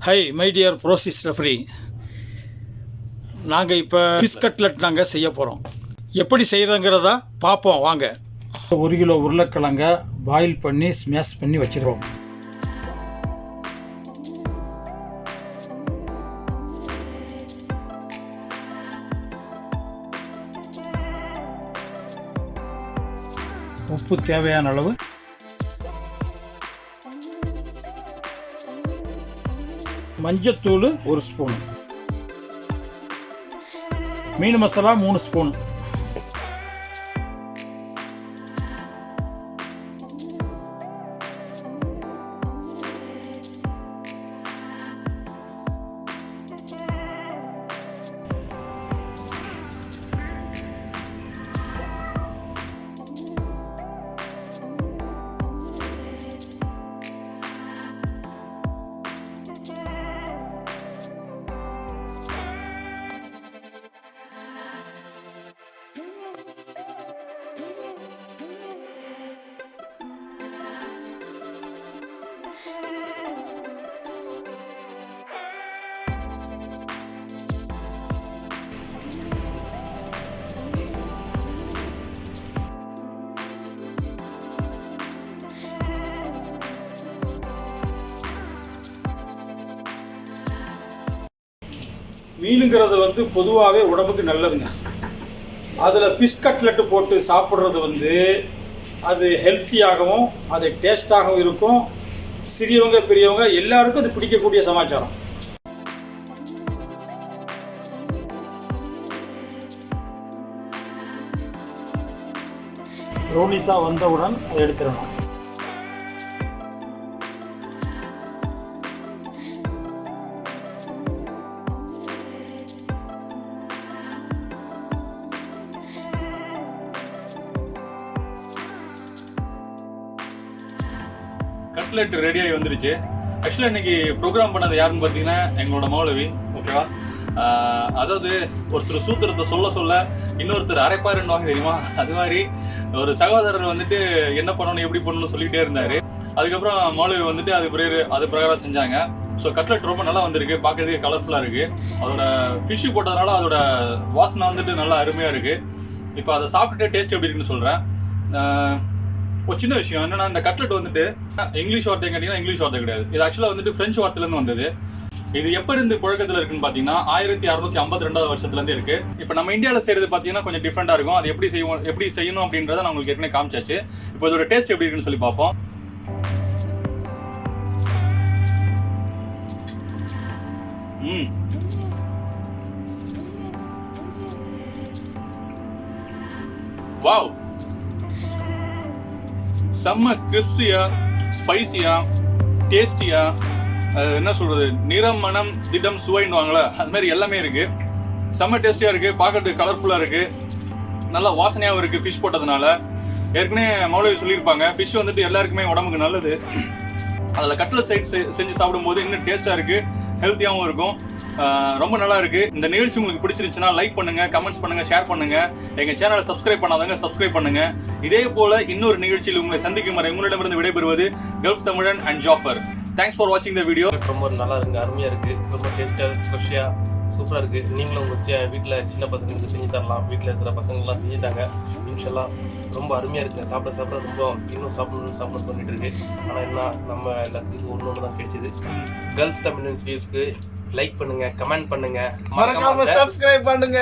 High my dear ப்ரோசிஸ் referee, நாங்கள் இப்போ fish cutlet நாங்கள் செய்ய போகிறோம். எப்படி செய்கிறோங்கிறத பார்ப்போம் வாங்க. 1 கிலோ உருளைக்கிழங்க பாயில் பண்ணி ஸ்மேஷ் பண்ணி வச்சுருவோம். உப்பு தேவையான அளவு, மஞ்சத்தூள் 1 ஸ்பூன், மீன் மசாலா 3 ஸ்பூன், மீனுங்கிறது வந்து பொதுவாகவே உடம்புக்கு நல்லதுங்க. அதில் ஃபிஷ் கட்லெட்டு போட்டு சாப்பிட்றது வந்து அது ஹெல்த்தியாகவும் அது டேஸ்டாகவும் இருக்கும். சிறியவங்க பெரியவங்க எல்லாருக்கும் அது பிடிக்கக்கூடிய சமாச்சாரம். ரோனிஸாக வந்தவுடன் அதை எடுத்துடணும். கட்லெட் ரெடியாகி வந்துருச்சு. ஆக்சுவலாக இன்றைக்கி ப்ரோக்ராம் பண்ணது யாருன்னு பார்த்தீங்கன்னா எங்களோட மௌலவி. ஓகேவா? அதாவது ஒருத்தர் சூத்திரத்தை சொல்ல இன்னொருத்தர் அரைப்பாருன்னு தெரியுமா? அது மாதிரி ஒரு சகோதரர் வந்துட்டு என்ன பண்ணணும் எப்படி பண்ணணும்னு சொல்லிகிட்டே இருந்தார். அதுக்கப்புறம் மௌலவி வந்துட்டு அது பிரகாரம் செஞ்சாங்க. ஸோ கட்லெட் ரொம்ப நல்லா வந்திருக்கு, பார்க்கறதுக்கு கலர்ஃபுல்லாக இருக்குது. அதோட ஃபிஷ்ஷு போட்டதுனால அதோட வாசனை வந்துட்டு நல்லா அருமையாக இருக்குது. இப்போ அதை சாப்பிட்டுட்டு டேஸ்ட் எப்படி இருக்குன்னு சொல்கிறேன். ஒரு சின்ன விஷயம் என்னன்னா, இந்த கட்லெட் வந்துட்டு இங்கிலீஷ் வார்த்தை கேட்டீங்கன்னா இங்கிலீஷ் வார்த்தை கிடையாது. இது ஆக்சுவலாக வந்துட்டு ஃப்ரெஞ்சு வார்த்தையிலேருந்து வந்தது. இது எப்போ இருந்து புழக்கத்தில் இருக்குன்னு பார்த்தீங்கன்னா 1652 வருஷத்துலேருந்து இருக்கு. இப்போ நம்ம இந்தியாவில் செய்யறது பார்த்தீங்கன்னா கொஞ்சம் டிஃப்ரெண்டாக இருக்கும். அது எப்படி செய்யணும் அப்படின்றத நான் உங்களுக்கு ஏற்கனவே காமிச்சாச்சு. இப்போ இதோட டேஸ்ட் எப்படி இருக்குன்னு சொல்லி பார்ப்போம். வாவ், செம்ம கிறிஸ்பியா, ஸ்பைசியா, டேஸ்டியா, என்ன சொல்றது, நிறம் மனம் திடம் சுவைன்னுவாங்களே அது மாதிரி எல்லாமே இருக்கு. செம்ம டேஸ்டியா இருக்கு, பார்க்கறதுக்கு கலர்ஃபுல்லா இருக்கு, நல்லா வாசனையாகவும் இருக்கு. ஃபிஷ் போட்டதுனால ஏற்கனவே மௌலவி சொல்லியிருப்பாங்க, ஃபிஷ் வந்துட்டு எல்லாருக்குமே உடம்புக்கு நல்லது. அதில் கட்லெட் சைட் செஞ்சு சாப்பிடும்போது இன்னும் டேஸ்ட்டாக இருக்கு, ஹெல்த்தியாகவும் இருக்கும். ரொம்ப நல்லா இருக்கு. இந்த நிகழ்ச்சி உங்களுக்கு பிடிச்சிருச்சுன்னா லைக் பண்ணுங்க, கமெண்ட்ஸ் பண்ணுங்க, ஷேர் பண்ணுங்க. எங்க சேனலை சப்ஸ்கிரைப் பண்ணாதவங்க சப்ஸ்கிரைப் பண்ணுங்க. இதே போல இன்னொரு நிகழ்ச்சியில் உங்களை சந்திக்கும் வரை உங்களிடமிருந்து விடைபெறுவது கல்ஃப் தமிழன் அண்ட் ஜாஃபர். தேங்க்ஸ் ஃபார் வாட்சிங் த வீடியோ. ரொம்ப நல்லா இருக்கு, அருமையா இருக்கு, ரொம்ப டேஸ்டா, ஃப்ரெஷ்ஷா, சூப்பரா இருக்கு. நீங்களும் உங்க வீட்டில் சின்ன பசங்களுக்கு செஞ்சு தரலாம். வீட்டில் இருக்கிற பசங்கள்லாம் செஞ்சுட்டாங்க. இன்ஷால்லாம் ரொம்ப அருமையா இருக்கு. சாப்பிட ரொம்ப இன்னும் சாப்பிடணும்னு பண்ணிட்டு இருக்கு. ஆனால் என்ன, நம்ம எல்லாத்துக்கும் ஒன்று தான் கிடைச்சது. கல்ஃப் தமிழன் வியூஸ்க்கு லைக் பண்ணுங்க, கமெண்ட் பண்ணுங்க, மறக்காம சப்ஸ்கிரைப் பண்ணுங்க.